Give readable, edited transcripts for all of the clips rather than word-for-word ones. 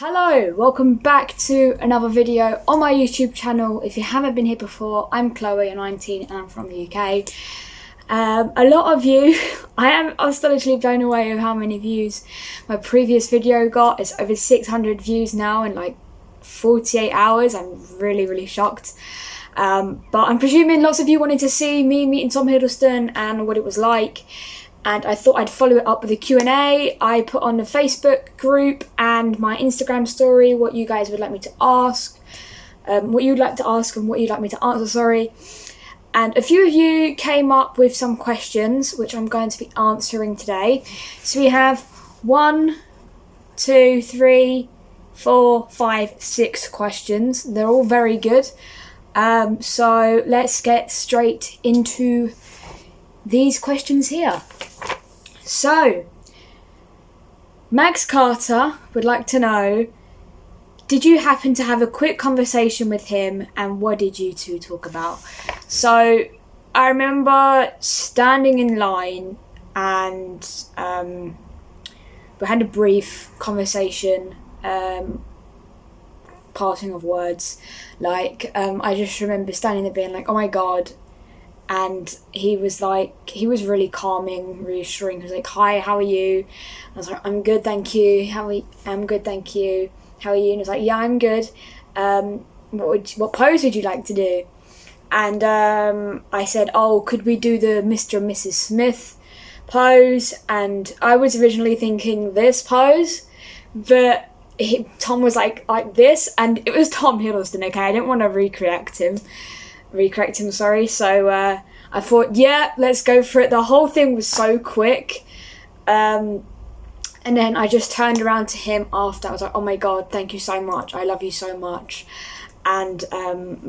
Hello, welcome back to another video on my YouTube channel. If you haven't been here before, I'm Chloe, I'm 19 and I'm from the UK. A lot of you, I am astonishingly blown away with how many views my previous video got. It's over 600 views now in like 48 hours. I'm really shocked. But I'm presuming lots of you wanted to see me meeting Tom Hiddleston and what it was like. And I thought I'd follow it up with a Q&A. I put on the Facebook group and my Instagram story what you guys would like me to ask, what you'd like to ask and what you'd like me to answer, sorry. And a few of you came up with some questions, which I'm going to be answering today. So we have 1, 2, 3, 4, 5, 6 questions. They're all very good. So let's get straight into these questions here. So, Max Carter would like to know, did you happen to have a quick conversation with him and what did you two talk about? So, I remember standing in line and we had a brief conversation, passing of words. Like, I just remember standing there being like, oh my god. And he was really calming, reassuring. He was like, hi, how are you? I was like, I'm good, thank you. I'm good, thank you. How are you? And he was like, yeah, I'm good. What pose would you like to do? And I said, oh, could we do the Mr. and Mrs. Smith pose? And I was originally thinking this pose, but Tom was like this, and it was Tom Hiddleston, okay? I didn't want to recorrect him, sorry. So I thought, yeah, let's go for it. The whole thing was so quick. And then I just turned around to him after. I was like, oh my god, thank you so much. I love you so much. And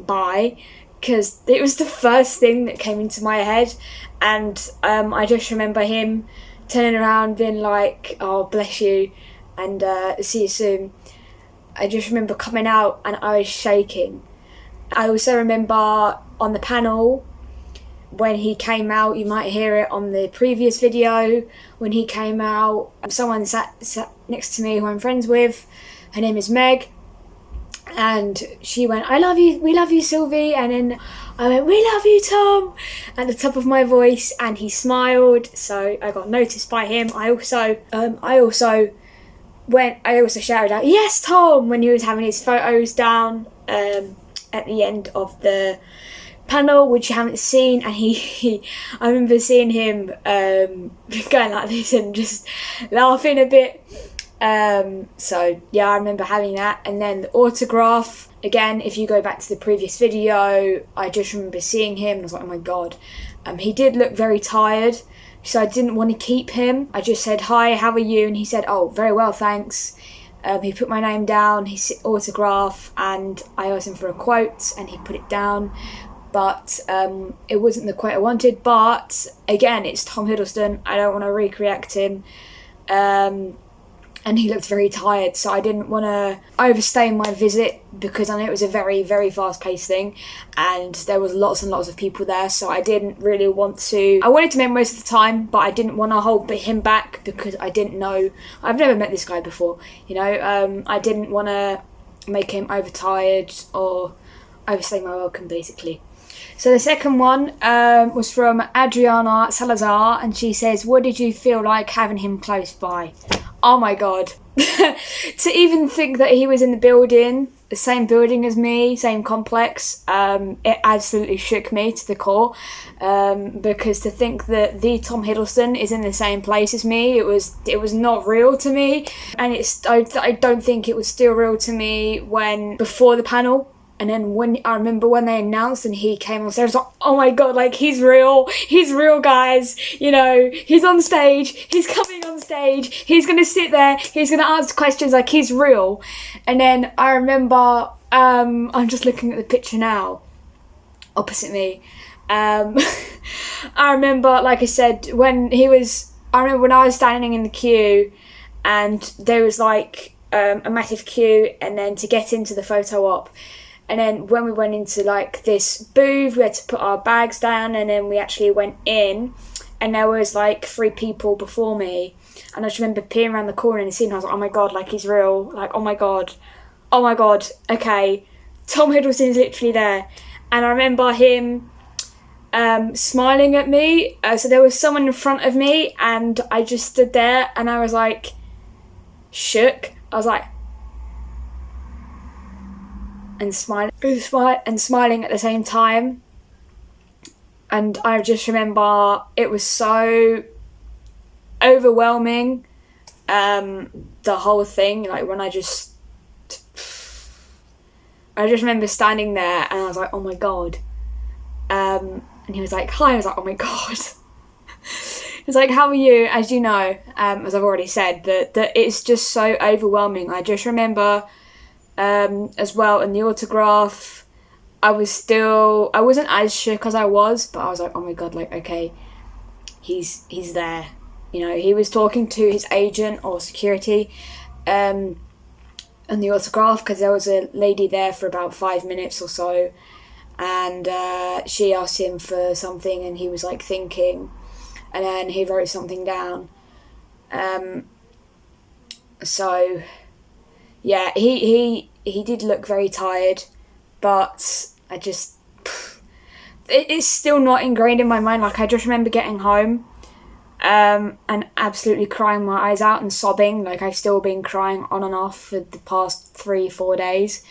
bye. Because it was the first thing that came into my head. And I just remember him turning around being like, oh, bless you. And see you soon. I just remember coming out and I was shaking. I also remember on the panel when he came out, you might hear it on the previous video, when he came out, someone sat next to me who I'm friends with, her name is Meg, and she went, I love you, we love you, Sylvie, and then I went, we love you, Tom, at the top of my voice, and he smiled, so I got noticed by him. I also shouted out, yes, Tom, when he was having his photos down, at the end of the panel, which you haven't seen, and I remember seeing him going like this and just laughing a bit. So yeah, I remember having that. And then the autograph, again, if you go back to the previous video, I just remember seeing him and I was like, oh my god. He did look very tired, so I didn't want to keep him. I just said, hi, how are you? And he said, oh, very well, thanks. He put my name down, his autograph, and I asked him for a quote and he put it down, but it wasn't the quote I wanted. But again, it's Tom Hiddleston, I don't want to recorrect him, and he looked very tired, so I didn't want to overstay my visit because I know it was a very fast-paced thing and there was lots and lots of people there, so I didn't really want to. I wanted to make most of the time, but I didn't want to hold him back because I didn't know. I've never met this guy before, you know. I didn't want to make him overtired or overstay my welcome, basically. So the second one was from Adriana Salazar, and she says, what did you feel like having him close by? Oh my god. To even think that he was in the building, the same building as me, same complex, it absolutely shook me to the core, because to think that the Tom Hiddleston is in the same place as me, it was not real to me, and I don't think it was still real to me before the panel. And then when I remember when they announced and he came on stage, I was like, oh my god, like he's real, guys, you know, he's on stage, he's coming on stage, he's gonna sit there, he's gonna answer questions, like he's real. And then I remember, I'm just looking at the picture now, opposite me. I remember, like I said, when I was standing in the queue and there was like a massive queue, and then to get into the photo op. And then when we went into like this booth, we had to put our bags down, and then we actually went in, and there was like 3 people before me, And I just remember peering around the corner and seeing him. I was like, oh my God, like he's real. Like, oh my God, okay. Tom Hiddleston is literally there. And I remember him smiling at me. So there was someone in front of me and I just stood there and I was like, shook. I was like, and smiling at the same time. And I just remember it was so overwhelming, the whole thing. Like when I just remember standing there and I was like, oh my God. And he was like, hi. I was like, oh my God. He was like, how are you? As you know, as I've already said, that it's just so overwhelming. I just remember as well in the autograph, I wasn't as shook as I was, but I was like, oh my God, like, okay, he's there. You know, he was talking to his agent or security on the autograph, because there was a lady there for about 5 minutes or so, and she asked him for something and he was like thinking, and then he wrote something down. So yeah, he did look very tired, but it's still not ingrained in my mind. Like I just remember getting home and absolutely crying my eyes out and sobbing. Like I've still been crying on and off for the past 3-4 days,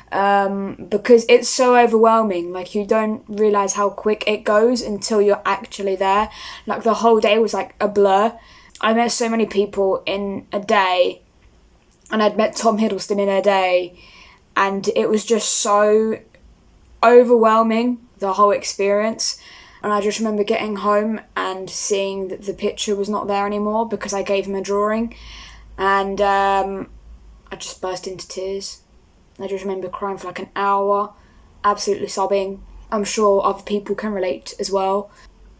because it's so overwhelming. Like you don't realise how quick it goes until you're actually there. Like the whole day was like a blur. I met so many people in a day, and I'd met Tom Hiddleston in a day, and it was just so overwhelming, the whole experience. And I just remember getting home and seeing that the picture was not there anymore because I gave him a drawing, and I just burst into tears. I just remember crying for like an hour, absolutely sobbing. I'm sure other people can relate as well,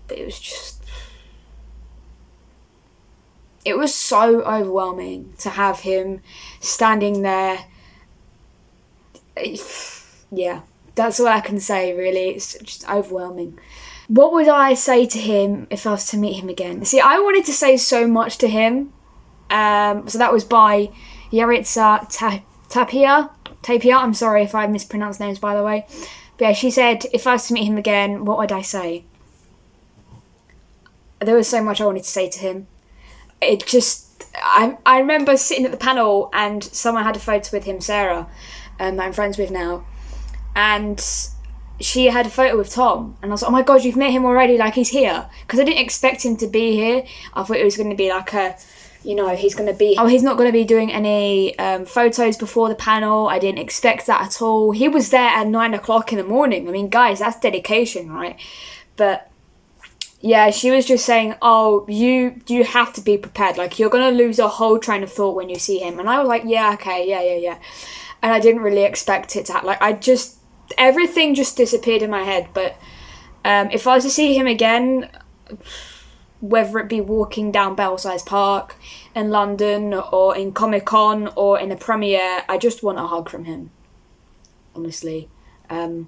but it was so overwhelming to have him standing there. Yeah, that's all I can say, really. It's just overwhelming. What would I say to him if I was to meet him again? See, I wanted to say so much to him. So that was by Yaritza Tapia. I'm sorry if I mispronounced names, by the way. But yeah, she said, if I was to meet him again, what would I say? There was so much I wanted to say to him. I remember sitting at the panel and someone had a photo with him, Sarah, that I'm friends with now, and she had a photo with Tom, and I was like, oh my God, you've met him already, like he's here, because I didn't expect him to be here. I thought it was going to be like he's not going to be doing any photos before the panel. I didn't expect that at all. He was there at 9 o'clock in the morning. I mean, guys, that's dedication, right? But yeah, she was just saying, oh, you have to be prepared. Like, you're going to lose your whole train of thought when you see him. And I was like, yeah, okay, yeah. And I didn't really expect it to happen. Like, everything just disappeared in my head. But if I was to see him again, whether it be walking down Belsize Park in London or in Comic-Con or in a premiere, I just want a hug from him, honestly. And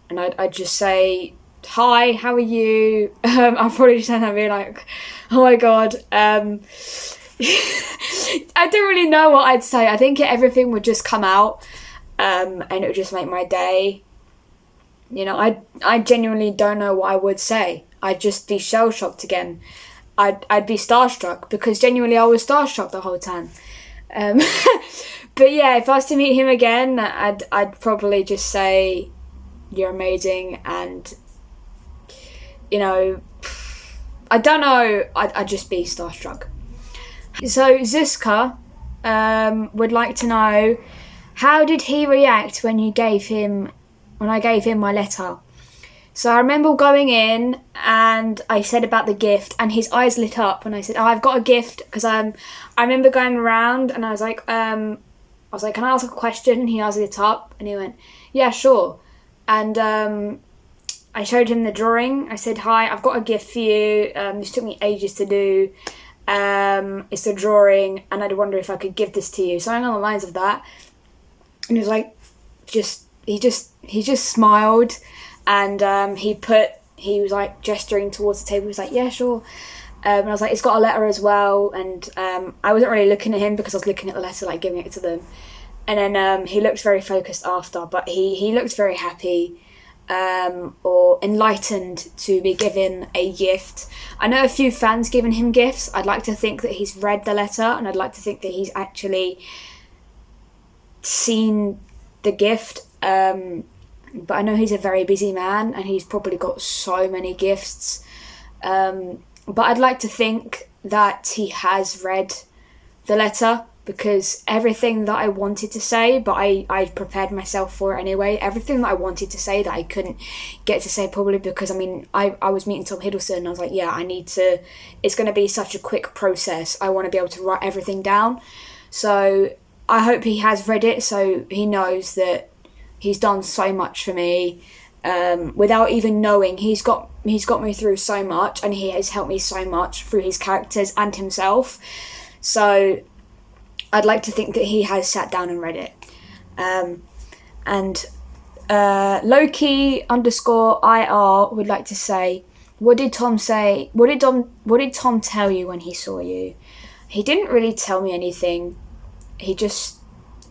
I'd just say, hi, how are you? I'll probably just end up being like, oh my God. I don't really know what I'd say. I think everything would just come out, and it would just make my day. You know, I genuinely don't know what I would say. I'd just be shell-shocked again. I'd be starstruck, because genuinely I was starstruck the whole time. But yeah, if I was to meet him again, I'd probably just say, you're amazing, and you know, I don't know, I'd just be starstruck. So Zuzka would like to know, how did he react when I gave him my letter? So I remember going in and I said about the gift, and his eyes lit up when I said, oh, I've got a gift, because I remember going around and I was like, can I ask a question? And he eyes lit up and he went, yeah, sure. And I showed him the drawing. I said, hi, I've got a gift for you. This took me ages to do. It's a drawing, and I'd wonder if I could give this to you. Something along the lines of that. And he was like, he just smiled, and he was like gesturing towards the table. He was like, yeah, sure. And I was like, it's got a letter as well. And I wasn't really looking at him because I was looking at the letter, like giving it to them. And then he looked very focused after, but he looked very happy or enlightened to be given a gift. I know a few fans given him gifts. I'd like to think that he's read the letter, and I'd like to think that he's actually seen the gift. But I know he's a very busy man, and he's probably got so many gifts. But I'd like to think that he has read the letter, because everything that I wanted to say, but I prepared myself for it anyway, everything that I wanted to say that I couldn't get to say, probably because, I mean, I was meeting Tom Hiddleston, and I was like, yeah, it's going to be such a quick process. I want to be able to write everything down. So I hope he has read it, so he knows that he's done so much for me. Without even knowing, he's got me through so much, and he has helped me so much through his characters and himself. So I'd like to think that he has sat down and read it. And Loki_IR would like to say, what did Tom say? What did Tom tell you when he saw you? He didn't really tell me anything. He just,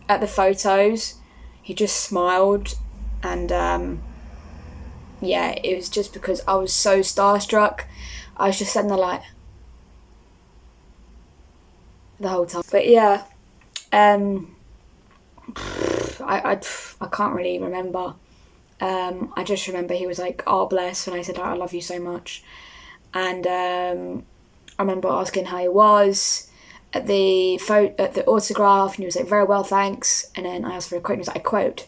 at the photos, he just smiled, and yeah, it was just because I was so starstruck. I was just sitting there like the whole time. But yeah, I can't really remember. I just remember he was like, "Oh, bless," when I said, "I love you so much," and I remember asking how he was at the autograph, and he was like, "Very well, thanks." And then I asked for a quote, and he was like, "A quote,"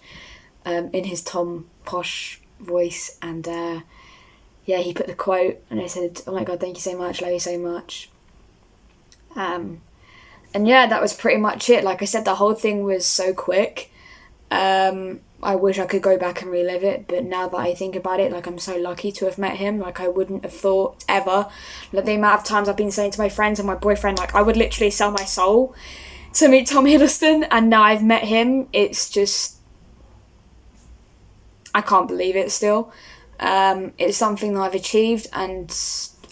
in his Tom posh voice, and yeah, he put the quote, and I said, "Oh my God, thank you so much, love you so much." And yeah, that was pretty much it. Like I said, the whole thing was so quick. I wish I could go back and relive it, but now that I think about it, like, I'm so lucky to have met him. Like, I wouldn't have thought ever, like, the amount of times I've been saying to my friends and my boyfriend, like, I would literally sell my soul to meet Tom Hiddleston, and now I've met him. It's just, I can't believe it still. It's something that I've achieved, and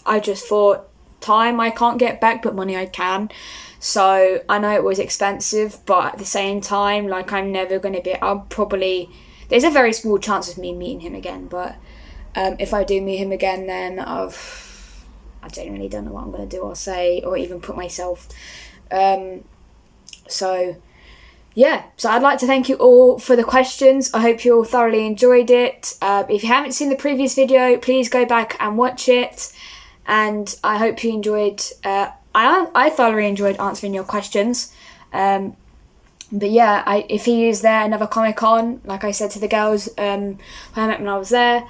I just thought, time I can't get back, but money I can. So I know it was expensive, but at the same time, like, I'm never going to be, there's a very small chance of me meeting him again, but if I do meet him again, then I genuinely don't know what I'm going to do or say, or even put myself. So yeah, so I'd like to thank you all for the questions. I hope you all thoroughly enjoyed it. If you haven't seen the previous video, please go back and watch it. And I hope you enjoyed, I thoroughly enjoyed answering your questions. But yeah, if he is there another Comic-Con, like I said to the girls who I met when I was there,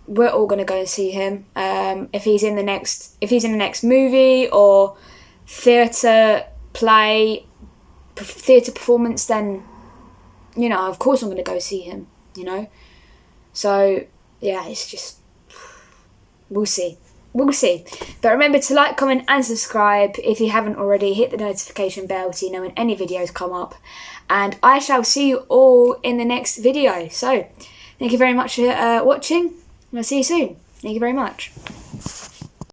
we're all going to go and see him. If he's in the next movie or theatre performance, then, you know, of course I'm going to go see him, you know. So yeah, it's just, we'll see. But remember to like, comment and subscribe if you haven't already. Hit the notification bell so you know when any videos come up. And I shall see you all in the next video. So thank you very much for watching, and I'll see you soon. Thank you very much.